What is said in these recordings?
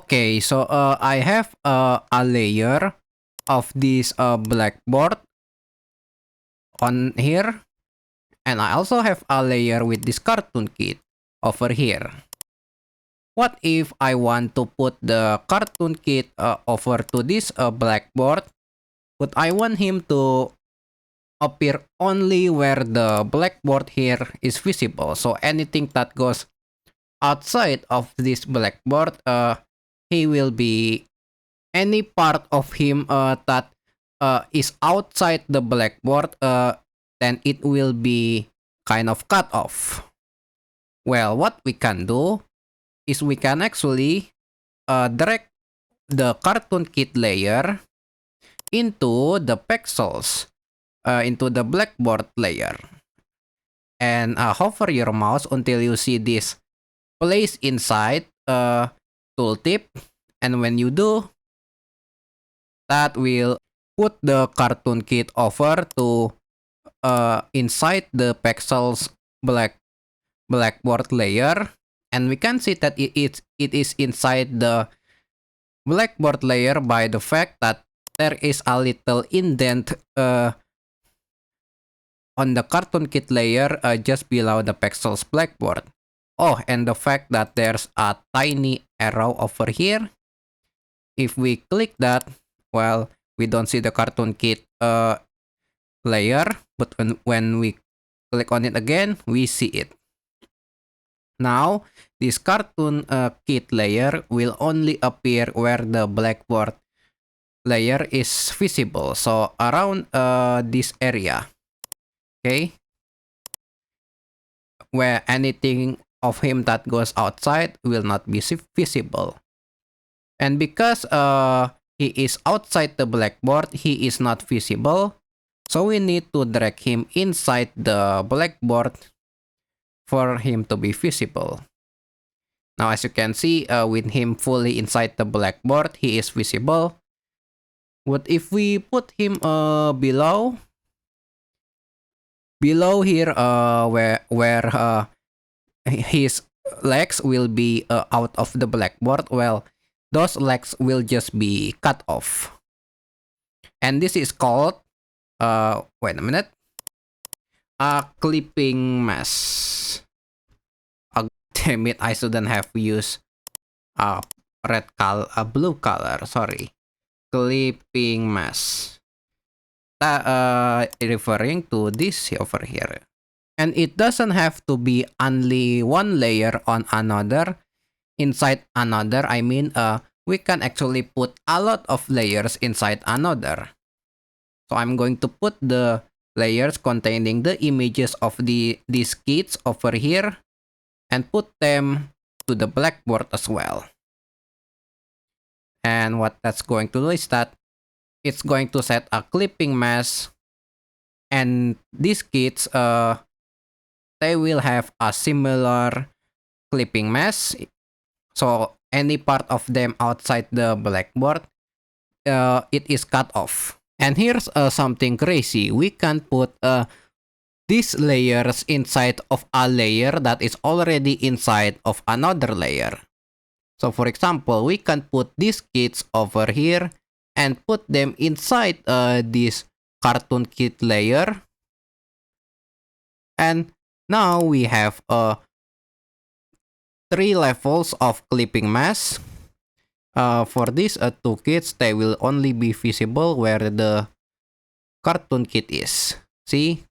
Okay, so I have a layer of this blackboard on here, and I also have a layer with this cartoon kit over here. What if I want to put the cartoon kit over to this blackboard, but I want him to appear only where the blackboard here is visible. So anything that goes outside of this blackboard, he will be any part of him that is outside the blackboard, then it will be kind of cut off. Well, what we can do is we can actually drag the cartoon kit layer into the pixels, into the blackboard layer. And hover your mouse until you see this place inside tooltip. And when you do, that will put the cartoon kit over to inside the pixels blackboard layer. And we can see that it is inside the blackboard layer by the fact that there is a little indent on the cartoon kit layer just below the pixels blackboard. Oh, and the fact that there's a tiny arrow over here. If we click that, well, we don't see the cartoon kit layer, but when we click on it again, we see it. Now, this cartoon kit layer will only appear where the blackboard layer is visible. So around this area, okay, where anything of him that goes outside will not be visible. And because he is outside the blackboard, he is not visible. So we need to drag him inside the blackboard for him to be visible. Now, as you can see, with him fully inside the blackboard, he is visible. What if we put him below here, where his legs will be out of the blackboard? Well, those legs will just be cut off. And this is called, wait a minute, a clipping mesh. Damn it, I shouldn't have used a blue color, sorry. Clipping mesh. Referring to this over here. And it doesn't have to be only one layer on another. Inside another, I mean, we can actually put a lot of layers inside another. So I'm going to put the layers containing the images of these kits over here and put them to the blackboard as well. And what that's going to do is that it's going to set a clipping mesh, and these kits, they will have a similar clipping mesh. So any part of them outside the blackboard, it is cut off. And here's something crazy. We can put these layers inside of a layer that is already inside of another layer. So for example, we can put these kits over here and put them inside this cartoon kit layer. And now we have 3 levels of clipping mesh. For these 2 kits, they will only be visible where the cartoon kit is. See?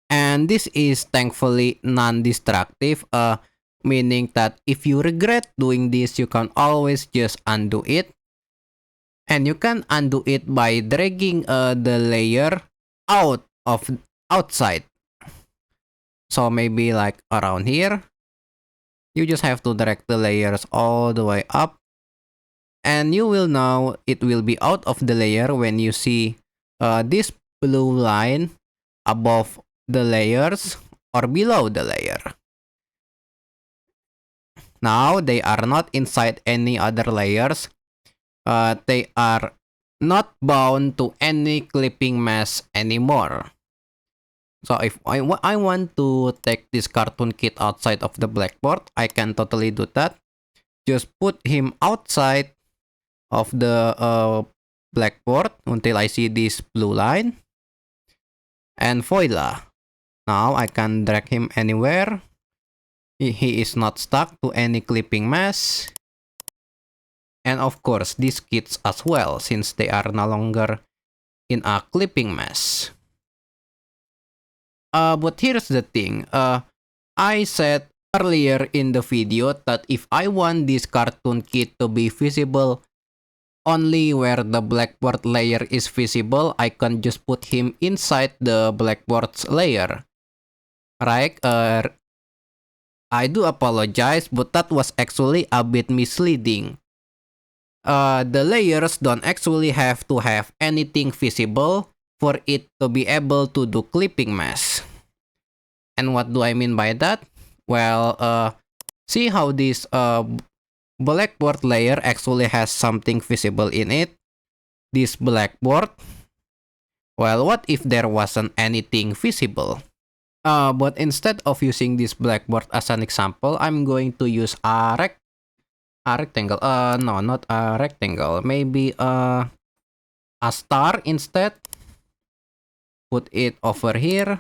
And this is thankfully non-destructive, meaning that if you regret doing this, you can always just undo it. And you can undo it by dragging the layer outside. So maybe like around here. You just have to drag the layers all the way up. And you will know it will be out of the layer when you see this blue line above the layers or below the layer. Now they are not inside any other layers. They are not bound to any clipping mesh anymore. So if I want to take this cartoon kit outside of the blackboard, I can totally do that. just put him outside of the blackboard until I see this blue line. And voila. Now I can drag him anywhere. He is not stuck to any clipping mesh. And of course, these kids as well, since they are no longer in a clipping mesh. But here's the thing. I said earlier in the video that if I want this cartoon kit to be visible only where the blackboard layer is visible, I can just put him inside the blackboard's layer. Right? I do apologize, but that was actually a bit misleading. The layers don't actually have to have anything visible for it to be able to do clipping mesh. And what do I mean by that? Well, see how this blackboard layer actually has something visible in it? This blackboard? Well, what if there wasn't anything visible? But instead of using this blackboard as an example, I'm going to use a rectangle. No, not a rectangle. Maybe a star instead. Put it over here.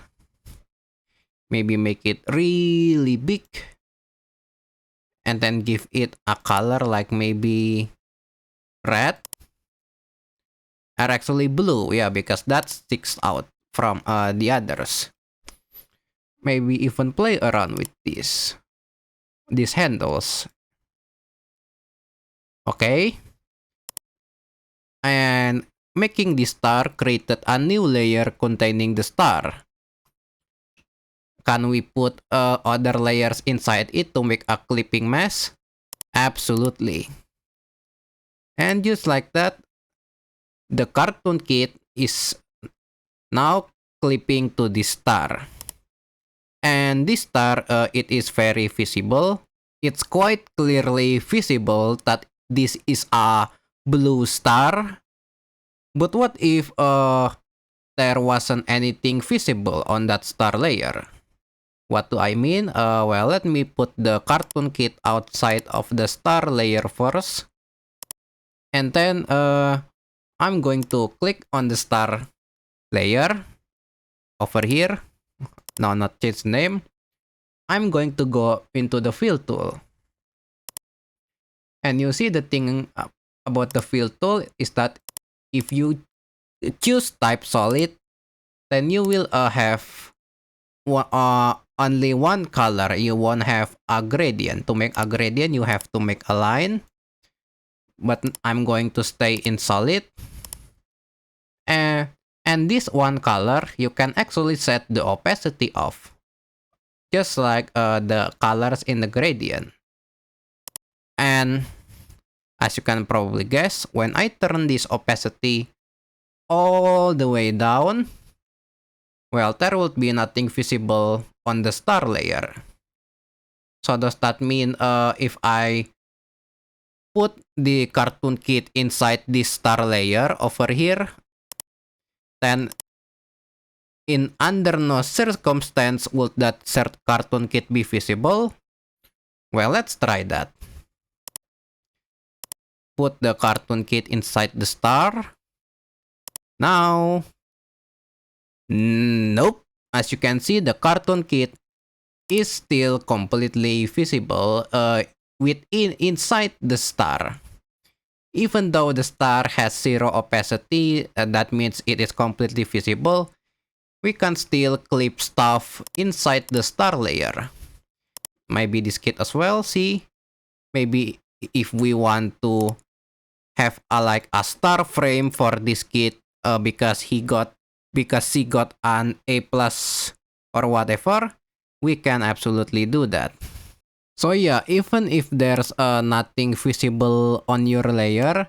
Maybe make it really big. And then give it a color like maybe red. Or actually blue, yeah, because that sticks out from the others. Maybe even play around with these handles. Okay. And making the star created a new layer containing the star. Can we put other layers inside it to make a clipping mesh? Absolutely. And just like that, the cartoon kit is now clipping to the star. And this star, it is very visible. It's quite clearly visible that this is a blue star. But what if there wasn't anything visible on that star layer? What do I mean? Well, let me put the cartoon kit outside of the star layer first. And then I'm going to click on the star layer over here. No, not change name. I'm going to go into the fill tool. And you see the thing about the fill tool is that if you choose type solid, then you will have only one color. You won't have a gradient. To make a gradient, you have to make a line. But I'm going to stay in solid. And this one color, you can actually set the opacity off. Just like the colors in the gradient. And as you can probably guess, when I turn this opacity all the way down, well, there will be nothing visible on the star layer. So does that mean if I put the cartoon kit inside this star layer over here, then under no circumstance would that cartoon kit be visible? Well, let's try that. Put the cartoon kit inside the star. Now, nope. As you can see, the cartoon kit is still completely visible inside the star. Even though the star has zero opacity, that means it is completely visible. We can still clip stuff inside the star layer. Maybe this kit as well, see? Maybe if we want to have a star frame for this kit because she got an A+ or whatever, we can absolutely do that. So yeah, even if there's nothing visible on your layer,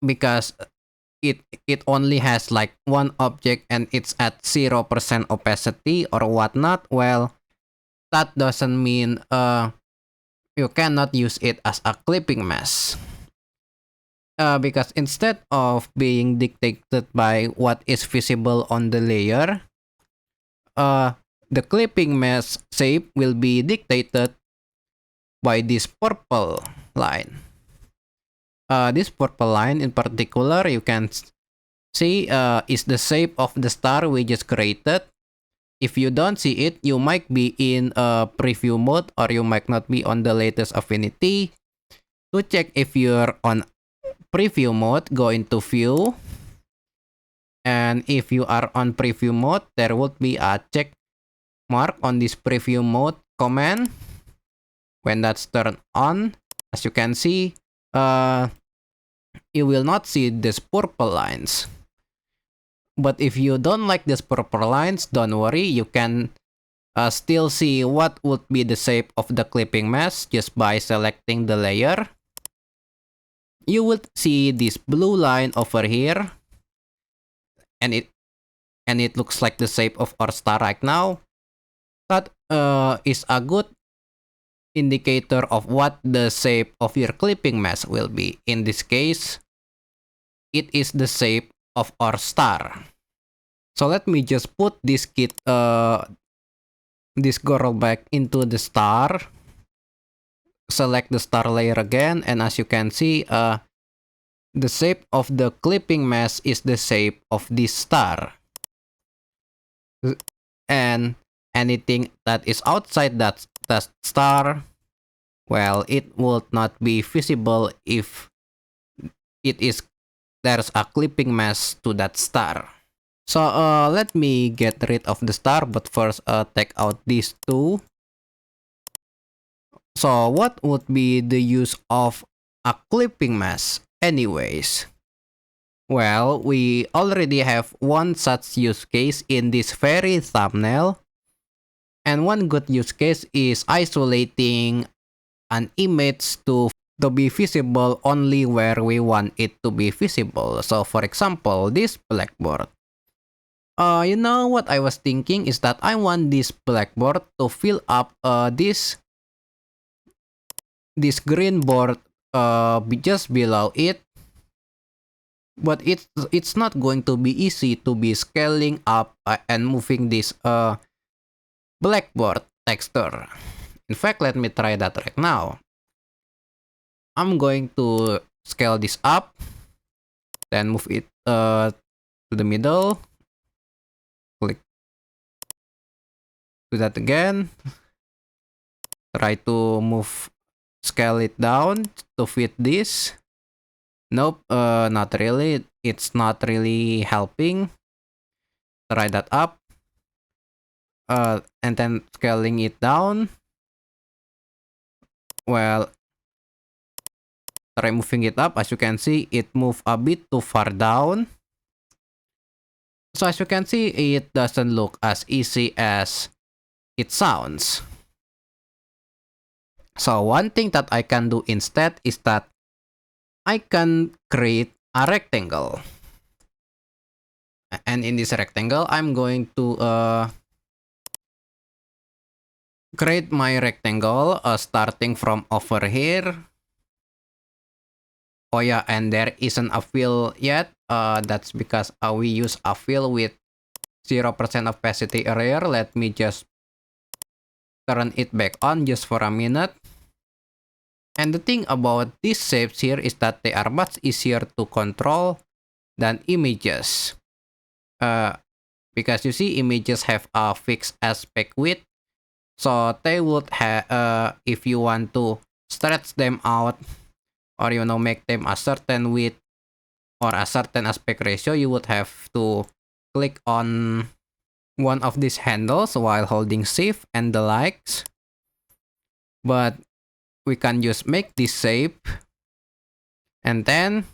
because it only has like one object and it's at 0% opacity or whatnot, well, that doesn't mean you cannot use it as a clipping mesh. Because instead of being dictated by what is visible on the layer, the clipping mesh shape will be dictated by this purple line. This purple line in particular, you can see is the shape of the star we just created. If you don't see it, you might be in preview mode or you might not be on the latest Affinity. To check if you're on preview mode, go into view. And if you are on preview mode, there would be a check mark on this preview mode command. When that's turned on, as you can see, you will not see these purple lines. But if you don't like these purple lines, don't worry, you can still see what would be the shape of the clipping mesh just by selecting the layer. You would see this blue line over here, and it looks like the shape of our star right now. That is a good indicator of what the shape of your clipping mesh will be. In this case, it is the shape of our star. So let me just put this this girl back into the star. Select the star layer again, and as you can see, the shape of the clipping mesh is the shape of this star. And anything that is outside that star, well, it would not be visible if there's a clipping mesh to that star. So let me get rid of the star, but first take out these two. So what would be the use of a clipping mesh anyways? Well, we already have one such use case in this very thumbnail. And one good use case is isolating an image to be visible only where we want it to be visible. So for example, this blackboard. You know what I was thinking is that I want this blackboard to fill up this green board just below it. But it's not going to be easy to be scaling up and moving this blackboard texture. In fact, let me try that right now. I'm going to scale this up, then move it to the middle. Click. Do that again. Try to scale it down to fit this. Nope, not really. It's not really helping. Try that up. And then scaling it down. Well, try moving it up. As you can see, it moved a bit too far down. So as you can see, it doesn't look as easy as it sounds. So one thing that I can do instead is that I can create a rectangle. And in this rectangle, I'm going to create my rectangle starting from over here. Oh yeah, and there isn't a fill yet. That's because we use a fill with 0% opacity area. Let me just turn it back on just for a minute. And the thing about these shapes here is that they are much easier to control than images. Because you see, images have a fixed aspect width. So they would have, if you want to stretch them out, or make them a certain width or a certain aspect ratio, you would have to click on one of these handles while holding shift and the likes. But we can just make this shape, and then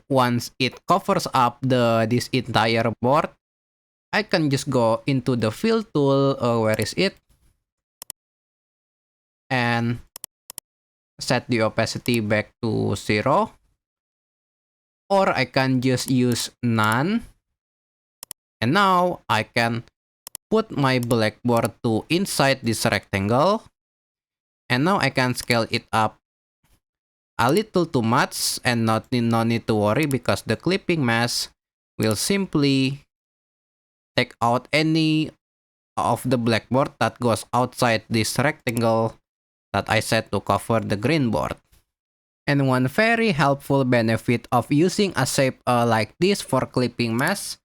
once it covers up this entire board, I can just go into the fill tool. Where is it? And set the opacity back to 0. Or I can just use none. And now I can put my blackboard to inside this rectangle. And now I can scale it up a little too much, and no need to worry because the clipping mesh will simply take out any of the blackboard that goes outside this rectangle that I set to cover the green board. And one very helpful benefit of using a shape like this for clipping mesh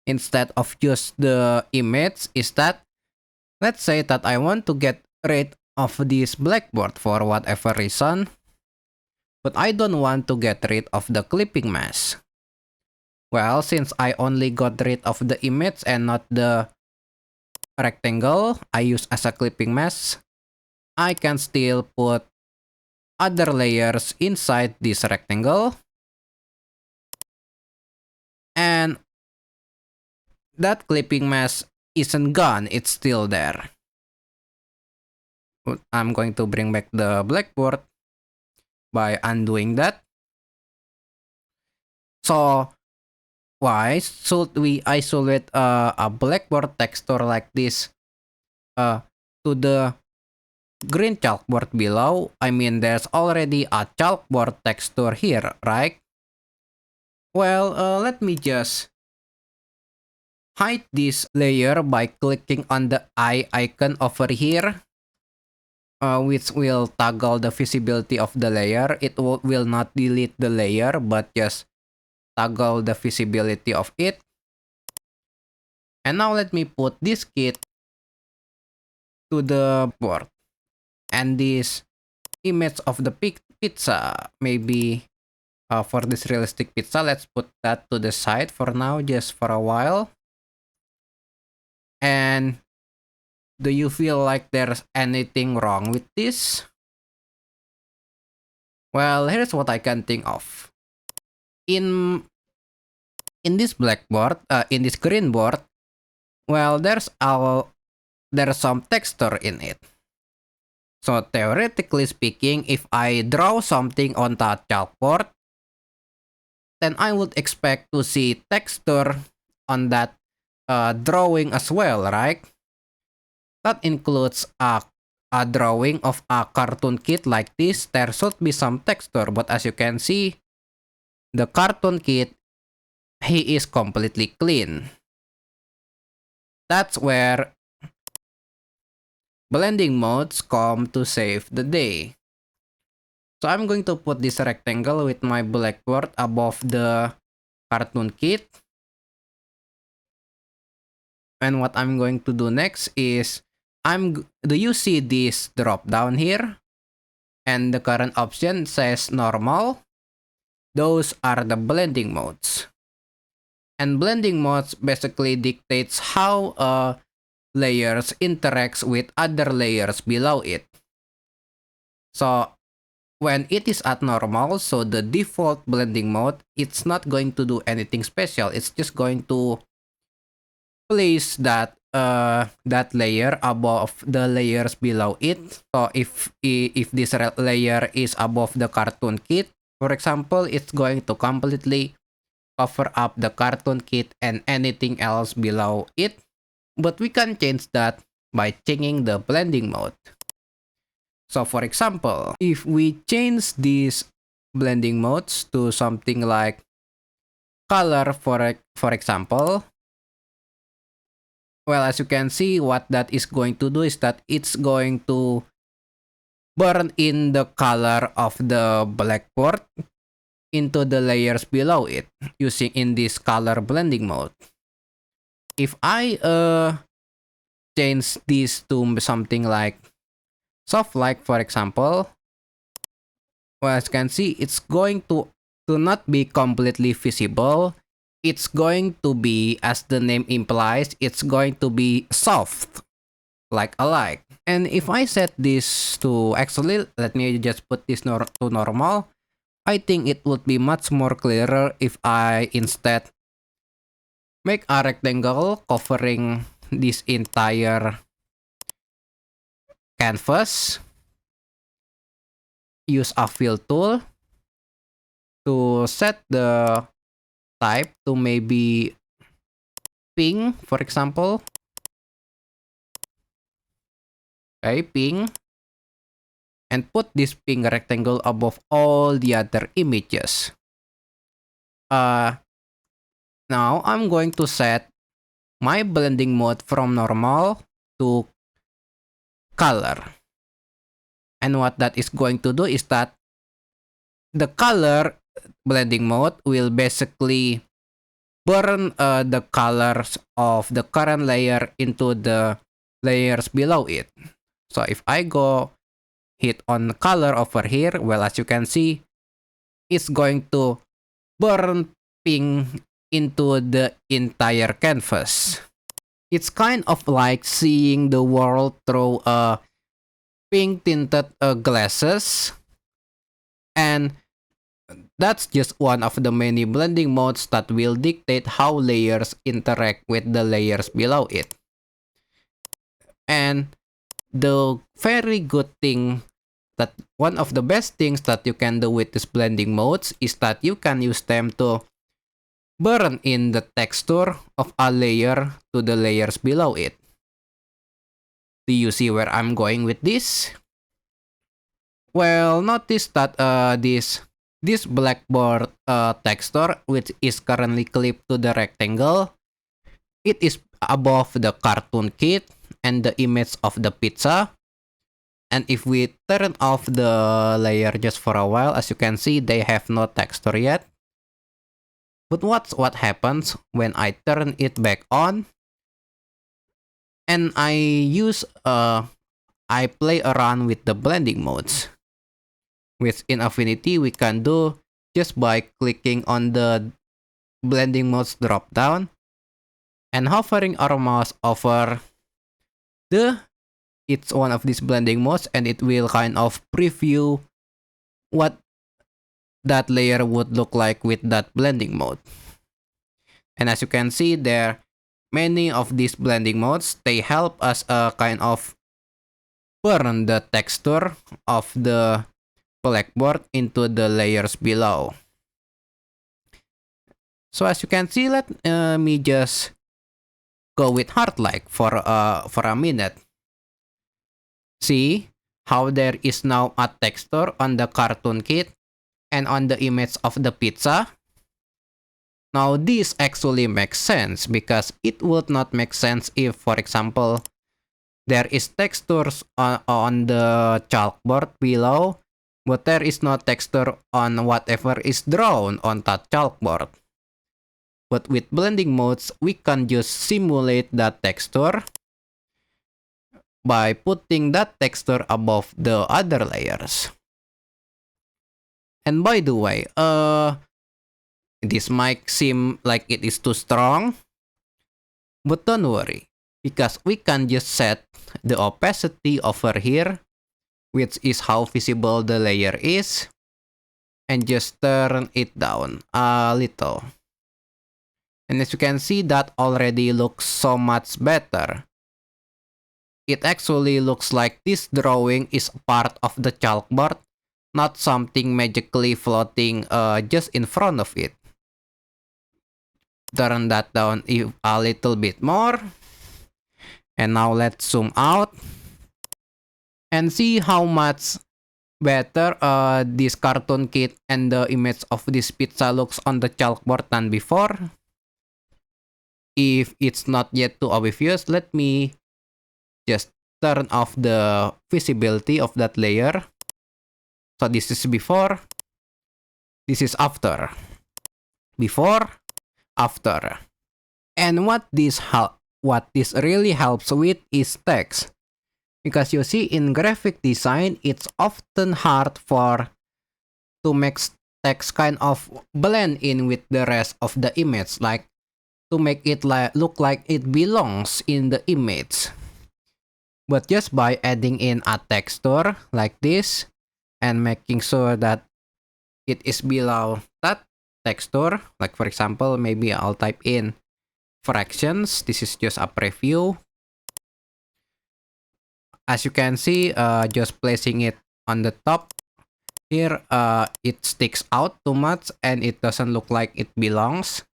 instead of just the image is that, let's say that I want to get rid of this blackboard for whatever reason, but I don't want to get rid of the clipping mesh. Well, since I only got rid of the image and not the rectangle I use as a clipping mesh, I can still put other layers inside this rectangle, and that clipping mesh isn't gone, it's still there. I'm going to bring back the blackboard by undoing that. So why should we isolate a blackboard texture like this to the green chalkboard below? I mean, there's already a chalkboard texture here, right? Well, let me just hide this layer by clicking on the eye icon over here, which will toggle the visibility of the layer. It will not delete the layer, but just toggle the visibility of it. And now let me put this kit to the board. And this image of the pizza, maybe for this realistic pizza, let's put that to the side for now, just for a while. And do you feel like there's anything wrong with this? Well, here's what I can think of. In this blackboard, in this green board, well, there's some texture in it. So theoretically speaking, if I draw something on that chalkboard, then I would expect to see texture on that drawing as well, right? That includes a drawing of a cartoon kid like this. There should be some texture, but as you can see, the cartoon kid, he is completely clean. That's where blending modes come to save the day. So I'm going to put this rectangle with my blackboard above the cartoon kit. And what I'm going to do next is, do you see this drop down here? And the current option says normal. Those are the blending modes. And blending modes basically dictates how layers interacts with other layers below it. So when it is at normal, so the default blending mode, it's not going to do anything special. It's just going to place that layer above the layers below it. So if this layer is above the cartoon kit, for example, it's going to completely cover up the cartoon kit and anything else below it. But we can change that by changing the blending mode. So for example, if we change these blending modes to something like color, for example, well, as you can see, what that is going to do is that it's going to burn in the color of the blackboard into the layers below it using in this color blending mode. If I change this to something like soft light, for example, well, as you can see, it's going to not be completely visible. It's going to be, as the name implies, it's going to be soft, like a light. And if I set this to, actually, let me just put this to normal. I think it would be much more clearer if I instead make a rectangle covering this entire canvas. Use a fill tool to set the type to maybe pink, for example. Okay, pink. And put this pink rectangle above all the other images. Now I'm going to set my blending mode from normal to color. And what that is going to do is that the color blending mode will basically burn the colors of the current layer into the layers below it. So if I go hit on color over here, well, as you can see, it's going to burn pink into the entire canvas. It's kind of like seeing the world through pink tinted glasses, and that's just one of the many blending modes that will dictate how layers interact with the layers below it. And the very good thing, that one of the best things that you can do with these blending modes is that you can use them to burn in the texture of a layer to the layers below it. Do you see where I'm going with this? Well, notice that this blackboard texture, which is currently clipped to the rectangle, it is above the cartoon kit and the image of the pizza. And if we turn off the layer just for a while, as you can see, they have no texture yet. But what happens when I turn it back on and I play around with the blending modes, which in Affinity we can do just by clicking on the blending modes drop down and hovering our mouse over it's one of these blending modes, and it will kind of preview what that layer would look like with that blending mode. And as you can see there, many of these blending modes, they help us kind of burn the texture of the blackboard into the layers below. So as you can see, let me just go with Heartlike for a minute. See how there is now a texture on the cartoon kit and on the image of the pizza? Now this actually makes sense, because it would not make sense if, for example, there is textures on the chalkboard below, but there is no texture on whatever is drawn on that chalkboard. But with blending modes, we can just simulate that texture by putting that texture above the other layers. And by the way, this might seem like it is too strong, but don't worry, because we can just set the opacity over here, which is how visible the layer is, and just turn it down a little. And as you can see, that already looks so much better. It actually looks like this drawing is part of the chalkboard, not something magically floating just in front of it. Turn that down a little bit more. And now let's zoom out and see how much better this cartoon kit and the image of this pizza looks on the chalkboard than before. If it's not yet too obvious, let me just turn off the visibility of that layer. So this is before, this is after. Before, after. And what this really helps with is text. Because you see, in graphic design, it's often hard to make text kind of blend in with the rest of the image, like to make it look like it belongs in the image. But just by adding in a texture like this and making sure that it is below that texture, like for example, maybe I'll type in fractions. This is just a preview. As you can see, just placing it on the top here, it sticks out too much and it doesn't look like it belongs.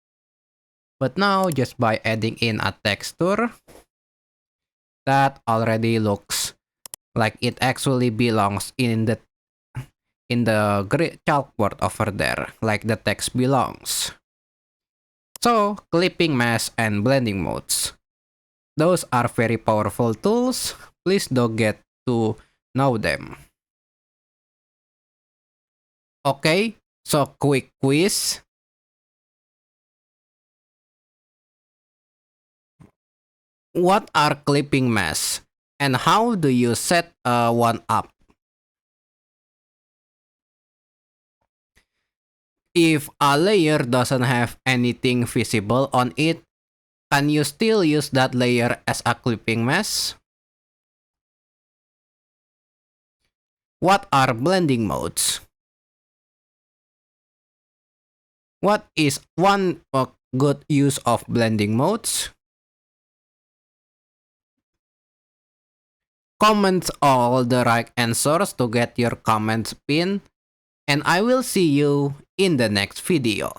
But now, just by adding in a texture, that already looks like it actually belongs in the chalkboard over there, like the text belongs. So, clipping mask and blending modes, those are very powerful tools. Please don't get to know them. Okay, so quick quiz. What are clipping masks and how do you set one up? If a layer doesn't have anything visible on it, can you still use that layer as a clipping mask? What are blending modes? What is one good use of blending modes? Comment all the right answers to get your comments pinned, and I will see you in the next video.